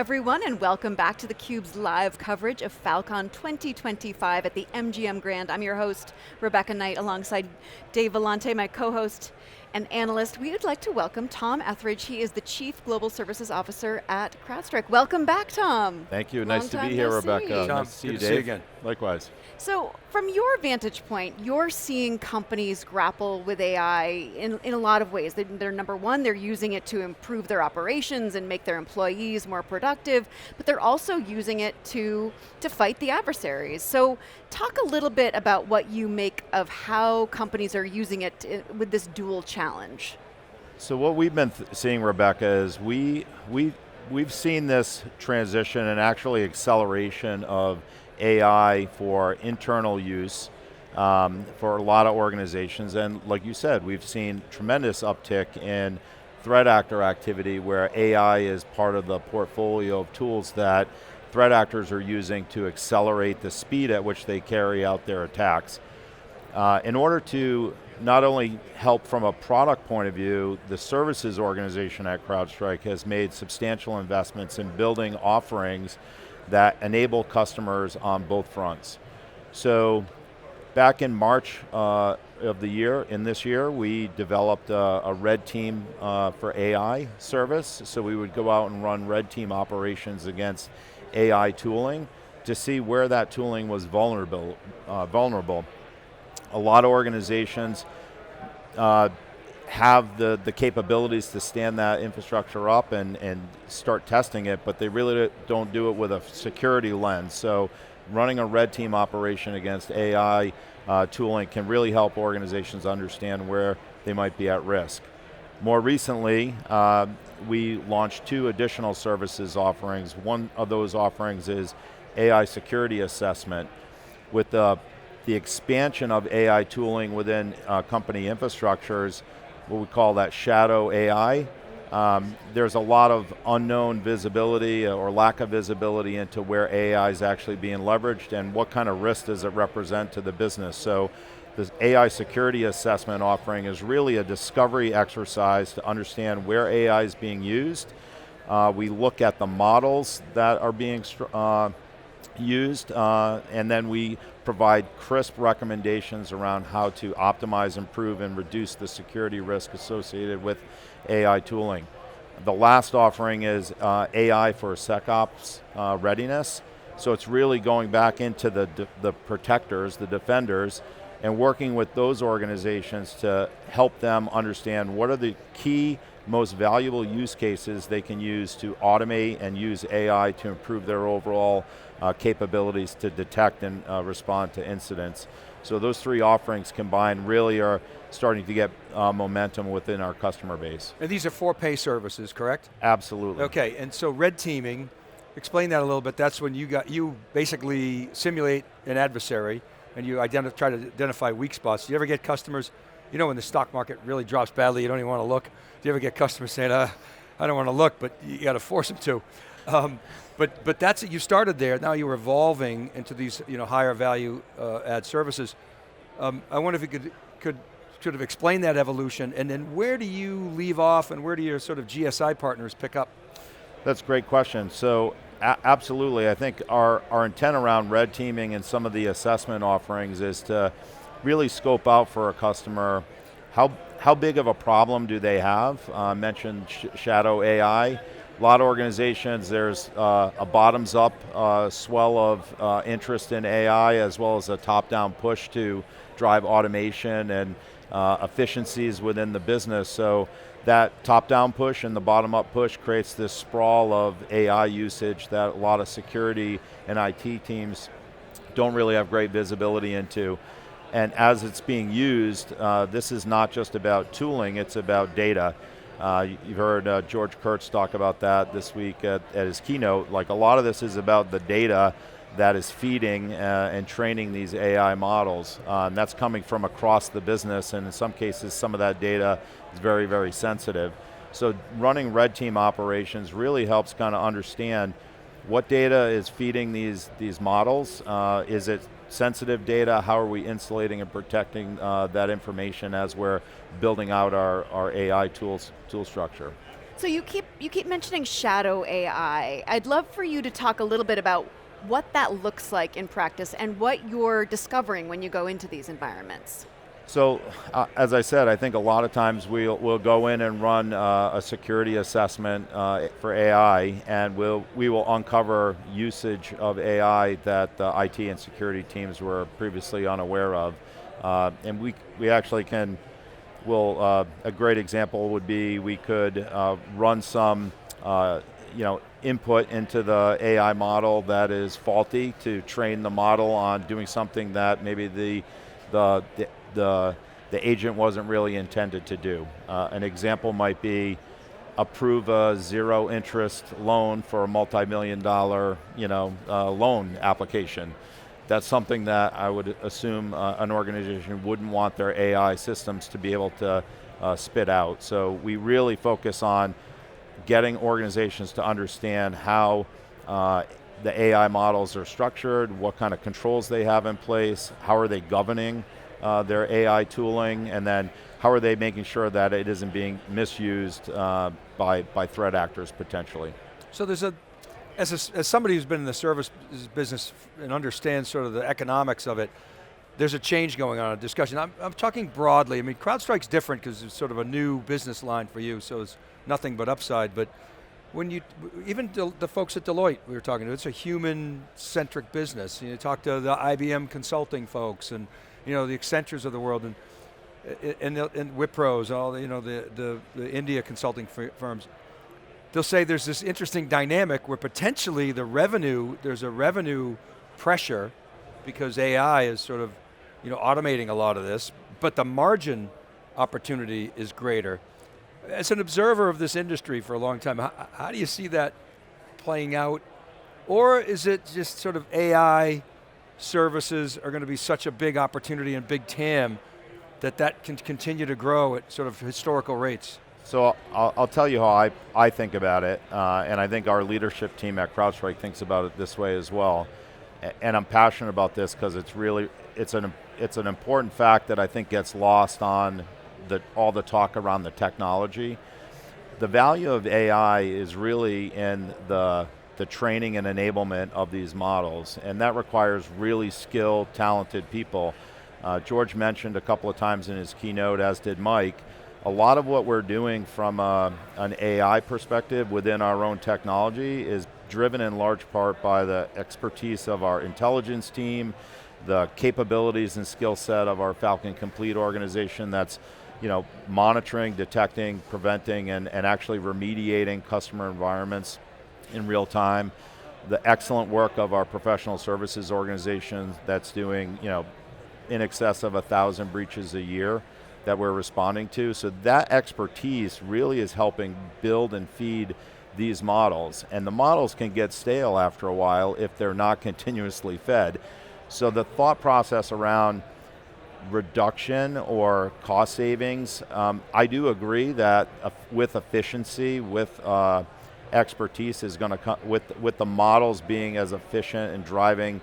everyone, and welcome back to theCUBE's live coverage of Fal.Con 2025 at the MGM Grand. I'm your host, Rebecca Knight, alongside Dave Vellante, my co-host and analyst. We would like to welcome Tom Etheridge. He is the Chief Global Services Officer at Crowdstrike. Welcome back, Tom. Thank you, nice to be here, Rebecca. Tom, nice to see you, good Dave. to see you again. Likewise. So, from your vantage point, you're seeing companies grapple with AI in a lot of ways. They're number one, they're using it to improve their operations and make their employees more productive, but they're also using it to fight the adversaries. So, talk a little bit about what you make of how companies are using it with this dual challenge. So what we've been seeing, Rebecca, is we've seen this transition and actually acceleration of AI for internal use for a lot of organizations, and like you said, we've seen tremendous uptick in threat actor activity where AI is part of the portfolio of tools that threat actors are using to accelerate the speed at which they carry out their attacks. In order to not only help from a product point of view, the services organization at Crowdstrike has made substantial investments in building offerings that enable customers on both fronts. So back in March of this year, we developed a red team for AI service. So we would go out and run red team operations against AI tooling to see where that tooling was vulnerable. A lot of organizations have the capabilities to stand that infrastructure up and start testing it, but they really don't do it with a security lens. So running a red team operation against AI tooling can really help organizations understand where they might be at risk. More recently, we launched 2 additional services offerings. One of those offerings is AI security assessment. With the expansion of AI tooling within company infrastructures, what we call that shadow AI, there's a lot of unknown visibility or lack of visibility into where AI is actually being leveraged and what kind of risk does it represent to the business. So this AI security assessment offering is really a discovery exercise to understand where AI is being used. We look at the models that are being used, and then we provide crisp recommendations around how to optimize, improve, and reduce the security risk associated with AI tooling. The last offering is AI for SecOps readiness. So it's really going back into the protectors, the defenders, and working with those organizations to help them understand what are the key, most valuable use cases they can use to automate and use AI to improve their overall capabilities to detect and respond to incidents. So those 3 offerings combined really are starting to get momentum within our customer base. And these are for pay services, correct? Absolutely. Okay, and so red teaming, explain that a little bit. That's when you basically simulate an adversary and you try to identify weak spots. Do you ever get customers, you know when the stock market really drops badly, you don't even want to look. Do you ever get customers saying, I don't want to look, but you got to force them to. But that's it, you started there, now you're evolving into these higher value add services. I wonder if you could sort of explain that evolution, and then where do you leave off and where do your sort of GSI partners pick up? That's a great question. So absolutely, I think our intent around red teaming and some of the assessment offerings is to really scope out for a customer how big of a problem do they have. Mentioned shadow AI. A lot of organizations, there's a bottoms-up swell of interest in AI as well as a top-down push to drive automation and efficiencies within the business. So that top-down push and the bottom-up push creates this sprawl of AI usage that a lot of security and IT teams don't really have great visibility into. And as it's being used, this is not just about tooling, it's about data. You've heard George Kurtz talk about that this week at his keynote. Like, a lot of this is about the data that is feeding and training these AI models. And that's coming from across the business, and in some cases, some of that data is very, very sensitive. So running red team operations really helps kind of understand what data is feeding these models. Is it sensitive data? How are we insulating and protecting that information as we're building out our AI tool structure? So you keep mentioning shadow AI. I'd love for you to talk a little bit about what that looks like in practice and what you're discovering when you go into these environments. So, as I said, I think a lot of times we'll go in and run a security assessment for AI, and we will uncover usage of AI that the IT and security teams were previously unaware of, and we actually can. A great example would be we could run some, input into the AI model that is faulty to train the model on doing something that maybe the agent wasn't really intended to do. An example might be approve a zero interest loan for a multi-million-dollar, loan application. That's something that I would assume an organization wouldn't want their AI systems to be able to spit out. So we really focus on getting organizations to understand how the AI models are structured, what kind of controls they have in place, how are they governing their AI tooling, and then how are they making sure that it isn't being misused by threat actors potentially. So there's as somebody who's been in the service business and understands sort of the economics of it, there's a change going on, a discussion. I'm talking broadly. I mean, CrowdStrike's different because it's sort of a new business line for you, so it's nothing but upside. But when even the folks at Deloitte we were talking to, it's a human-centric business. You talk to the IBM consulting folks and the Accentures of the world and Wipros, all the India consulting firms. They'll say there's this interesting dynamic where potentially there's a revenue pressure because AI is sort of automating a lot of this, but the margin opportunity is greater. As an observer of this industry for a long time, how do you see that playing out? Or is it just sort of AI services are going to be such a big opportunity and big TAM that can continue to grow at sort of historical rates? So I'll tell you how I think about it, and I think our leadership team at CrowdStrike thinks about it this way as well. And I'm passionate about this because it's an important fact that I think gets lost on all the talk around the technology. The value of AI is really in the training and enablement of these models, and that requires really skilled, talented people. George mentioned a couple of times in his keynote, as did Mike, a lot of what we're doing from an AI perspective within our own technology is driven in large part by the expertise of our intelligence team, the capabilities and skill set of our Falcon Complete organization that's monitoring, detecting, preventing, and actually remediating customer environments in real time. The excellent work of our professional services organization that's doing in excess of 1,000 breaches a year that we're responding to. So that expertise really is helping build and feed these models. And the models can get stale after a while if they're not continuously fed. So the thought process around reduction or cost savings, I do agree that with efficiency, with expertise is going to come, with the models being as efficient and driving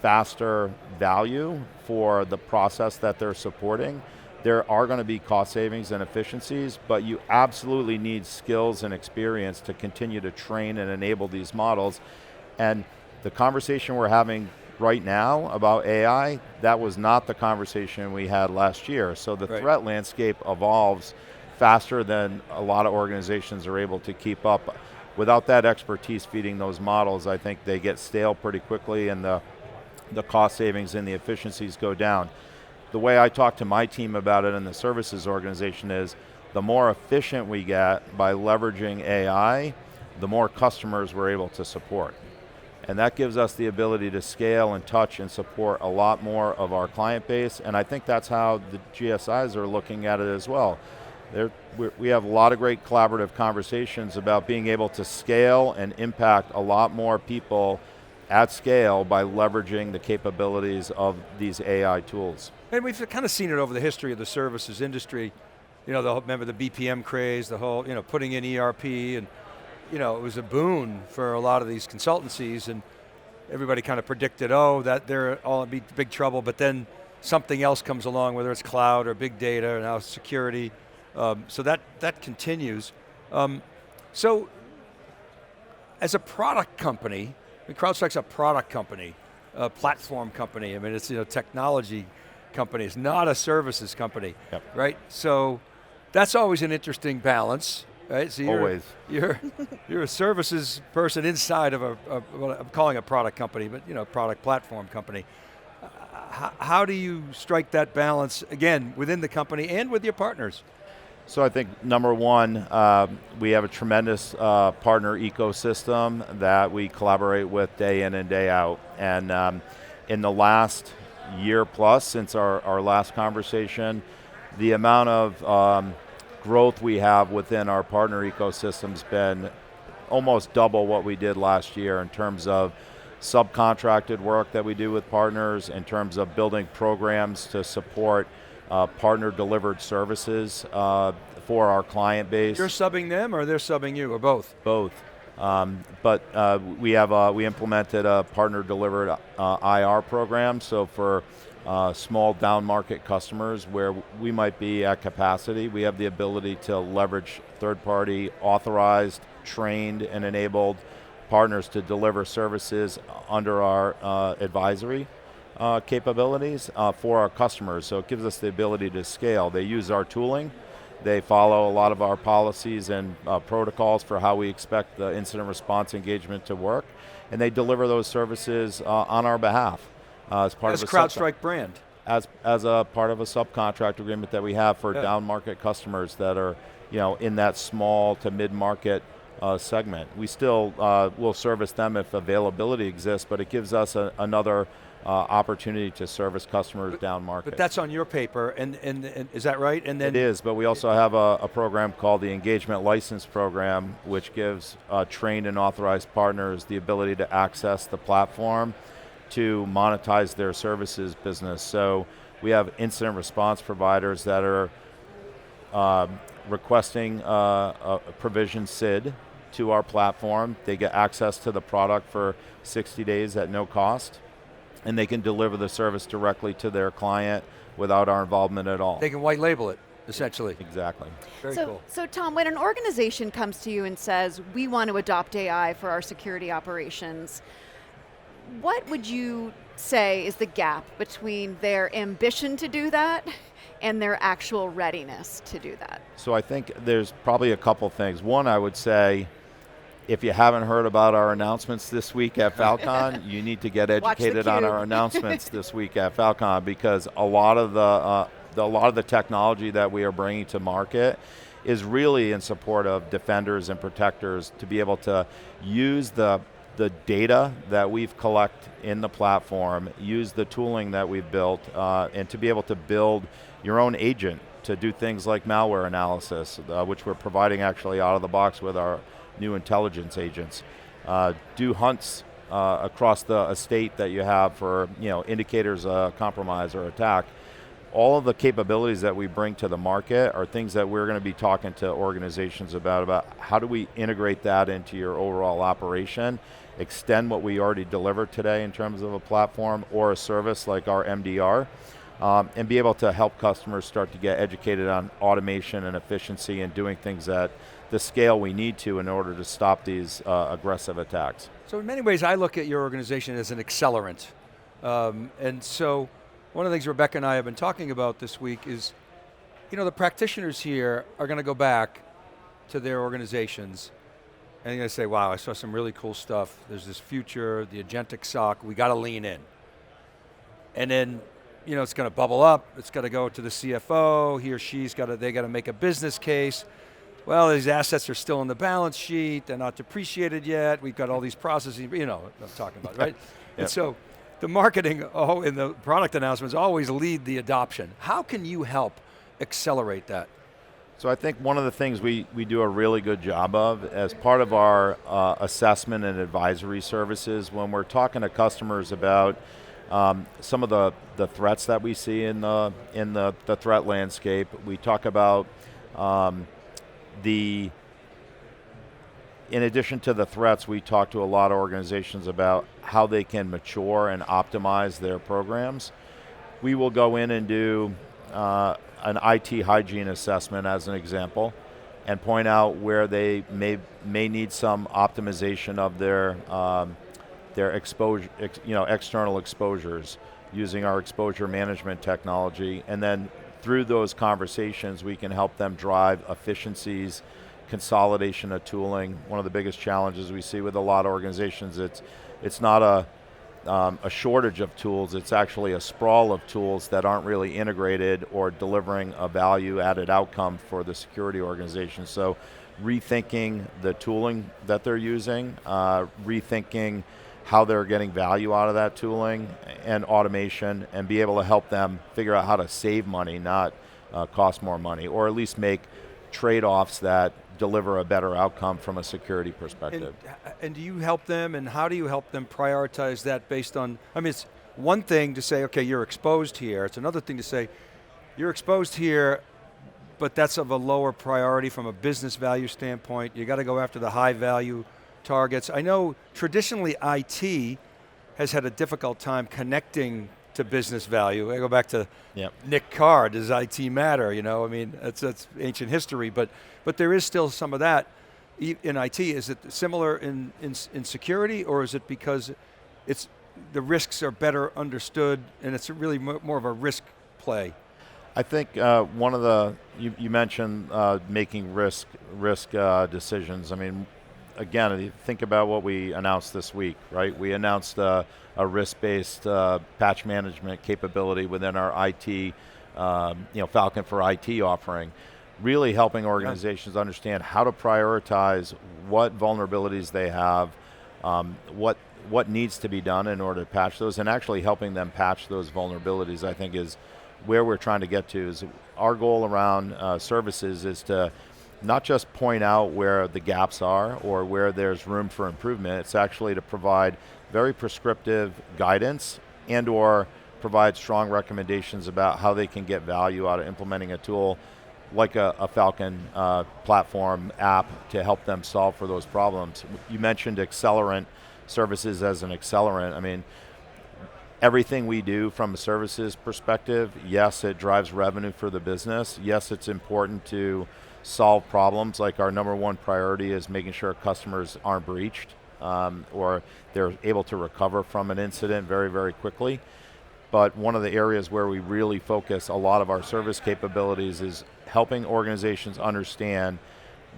faster value for the process that they're supporting, there are going to be cost savings and efficiencies, but you absolutely need skills and experience to continue to train and enable these models. And the conversation we're having right now about AI, that was not the conversation we had last year. So the threat landscape evolves faster than a lot of organizations are able to keep up. Without that expertise feeding those models, I think they get stale pretty quickly and the cost savings and the efficiencies go down. The way I talk to my team about it in the services organization is the more efficient we get by leveraging AI, the more customers we're able to support. And that gives us the ability to scale and touch and support a lot more of our client base, and I think that's how the GSIs are looking at it as well. We have a lot of great collaborative conversations about being able to scale and impact a lot more people at scale by leveraging the capabilities of these AI tools. And we've kind of seen it over the history of the services industry. Remember the BPM craze, the whole, putting in ERP, and it was a boon for a lot of these consultancies, and everybody kind of predicted, that they're all in big trouble, but then something else comes along, whether it's cloud or big data or now security. So that continues. So, as a product company, CrowdStrike's a product company, a platform company. I mean, it's a technology company. It's not a services company, right? So, that's always an interesting balance, right? So Always. You're a services person inside of what I'm calling a product company, but product platform company. How do you strike that balance again within the company and with your partners? So I think number one, we have a tremendous partner ecosystem that we collaborate with day in and day out. And in the last year plus, since our last conversation, the amount of growth we have within our partner ecosystem's been almost double what we did last year in terms of subcontracted work that we do with partners, in terms of building programs to support partner-delivered services for our client base. You're subbing them, or they're subbing you, or both? Both. But we implemented a partner-delivered IR program, so for small down-market customers where we might be at capacity, we have the ability to leverage third-party authorized, trained, and enabled partners to deliver services under our advisory capabilities for our customers. So it gives us the ability to scale. They use our tooling. They follow a lot of our policies and protocols for how we expect the incident response engagement to work. And they deliver those services on our behalf as part of a CrowdStrike brand. As a part of a subcontract agreement that we have for down market customers that are in that small to mid-market segment. We still will service them if availability exists, but it gives us another opportunity to service customers down market. But that's on your paper, and is that right? And then it is, but we also have a program called the Engagement License Program, which gives trained and authorized partners the ability to access the platform to monetize their services business. So we have incident response providers that are requesting a provision SID to our platform. They get access to the product for 60 days at no cost, and they can deliver the service directly to their client without our involvement at all. They can white label it, essentially. Exactly. Very cool. So Tom, when an organization comes to you and says, we want to adopt AI for our security operations, what would you say is the gap between their ambition to do that and their actual readiness to do that? So I think there's probably a couple things. One, I would say, if you haven't heard about our announcements this week at Fal.Con, you need to get educated on our announcements this week at Fal.Con, because a lot of the technology that we are bringing to market is really in support of defenders and protectors to be able to use the data that we've collected in the platform, use the tooling that we've built, and to be able to build your own agent to do things like malware analysis, which we're providing actually out of the box with our new intelligence agents. Do hunts across the estate that you have for indicators of compromise or attack. All of the capabilities that we bring to the market are things that we're going to be talking to organizations about how do we integrate that into your overall operation, extend what we already deliver today in terms of a platform or a service like our MDR, and be able to help customers start to get educated on automation and efficiency and doing things at the scale we need to in order to stop these aggressive attacks. So in many ways, I look at your organization as an accelerant. And so one of the things Rebecca and I have been talking about this week is, the practitioners here are going to go back to their organizations and they're going to say, wow, I saw some really cool stuff. There's this future, the agentic SOC, we got to lean in. And then, it's going to bubble up. It's got to go to the CFO. He or she's they got to make a business case. Well, these assets are still on the balance sheet. They're not depreciated yet. We've got all these processes. You know what I'm talking about, right? Yep. And so the marketing and the product announcements always lead the adoption. How can you help accelerate that? So I think one of the things we do a really good job of as part of our assessment and advisory services, when we're talking to customers about some of the threats that we see in the threat landscape, we talk about in addition to the threats, we talk to a lot of organizations about how they can mature and optimize their programs. We will go in and do an IT hygiene assessment as an example, and point out where they may need some optimization of their exposure, external exposures using our exposure management technology. And then through those conversations, we can help them drive efficiencies, consolidation of tooling. One of the biggest challenges we see with a lot of organizations, it's not a shortage of tools, it's actually a sprawl of tools that aren't really integrated or delivering a value-added outcome for the security organization. So rethinking the tooling that they're using, rethinking how they're getting value out of that tooling and automation, and be able to help them figure out how to save money, not cost more money, or at least make trade-offs that deliver a better outcome from a security perspective. And do you help them, and how do you help them prioritize that based on, I mean, it's one thing to say, okay, you're exposed here. It's another thing to say, you're exposed here, but that's of a lower priority from a business value standpoint. You got to go after the high value targets. I know traditionally IT has had a difficult time connecting to business value. I go back to Nick Carr, does IT matter? You know, I mean, that's ancient history, but there is still some of that in IT. Is it similar in security, or is it because the risks are better understood and it's really more of a risk play? I think one of the, you mentioned making risk decisions. I mean, again, if you think about what we announced this week, right? We announced a risk-based patch management capability within our IT, Falcon for IT offering, really helping organizations understand how to prioritize what vulnerabilities they have, what needs to be done in order to patch those, and actually helping them patch those vulnerabilities, I think, is where we're trying to get to. Is our goal around services is to not just point out where the gaps are or where there's room for improvement. It's actually to provide very prescriptive guidance and or provide strong recommendations about how they can get value out of implementing a tool like a Falcon platform app to help them solve for those problems. You mentioned accelerant services as an accelerant. I mean, everything we do from a services perspective, yes, it drives revenue for the business. Yes, it's important to solve problems. Like our number one priority is making sure customers aren't breached or they're able to recover from an incident very, very quickly. But one of the areas where we really focus a lot of our service capabilities is helping organizations understand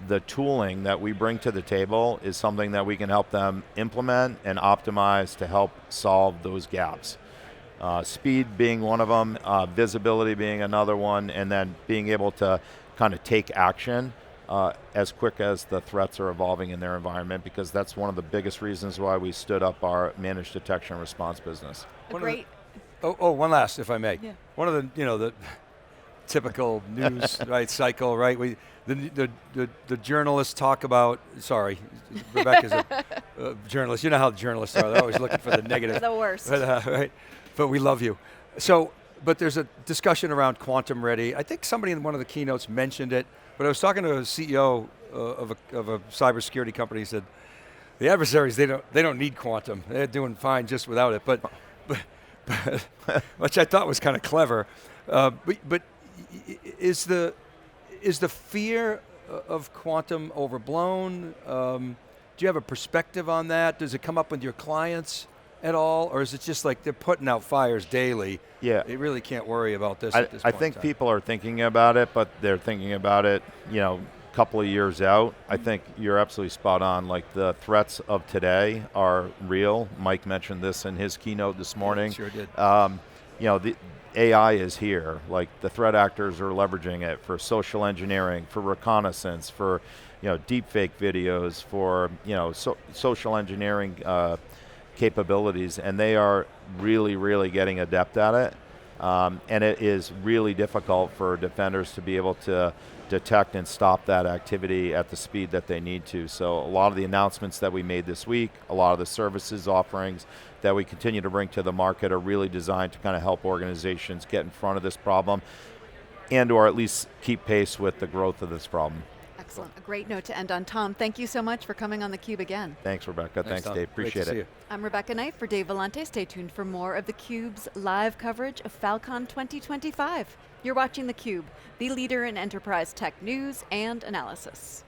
the tooling that we bring to the table is something that we can help them implement and optimize to help solve those gaps. Speed being one of them, visibility being another one, and then being able to kind of take action as quick as the threats are evolving in their environment, because that's one of the biggest reasons why we stood up our managed detection and response business. One last, if I may. Yeah. One of the typical news cycle, right? The journalists talk about, sorry, Rebecca's a journalist. You know how journalists are, they're always looking for the negative. The worst. But, right? But we love you. But there's a discussion around quantum ready. I think somebody in one of the keynotes mentioned it, but I was talking to a CEO of a cybersecurity company. He said, the adversaries, they don't need quantum. They're doing fine just without it. But which I thought was kind of clever. But is the fear of quantum overblown? Do you have a perspective on that? Does it come up with your clients at all, or is it just like they're putting out fires daily? Yeah, they really can't worry about this at this point. I think people are thinking about it, but they're thinking about it, a couple of years out. I think you're absolutely spot on. Like, the threats of today are real. Mike mentioned this in his keynote this morning. Sure did. The AI is here. Like, the threat actors are leveraging it for social engineering, for reconnaissance, for deepfake videos, for social engineering capabilities, and they are really, really getting adept at it. And it is really difficult for defenders to be able to detect and stop that activity at the speed that they need to. So a lot of the announcements that we made this week, a lot of the services offerings that we continue to bring to the market are really designed to kind of help organizations get in front of this problem and or at least keep pace with the growth of this problem. Excellent. A great note to end on. Tom, thank you so much for coming on theCUBE again. Thanks, Rebecca. Thanks, Tom. Dave. Great to Appreciate see it. you. I'm Rebecca Knight for Dave Vellante. Stay tuned for more of theCUBE's live coverage of Fal.Con 2025. You're watching theCUBE, the leader in enterprise tech news and analysis.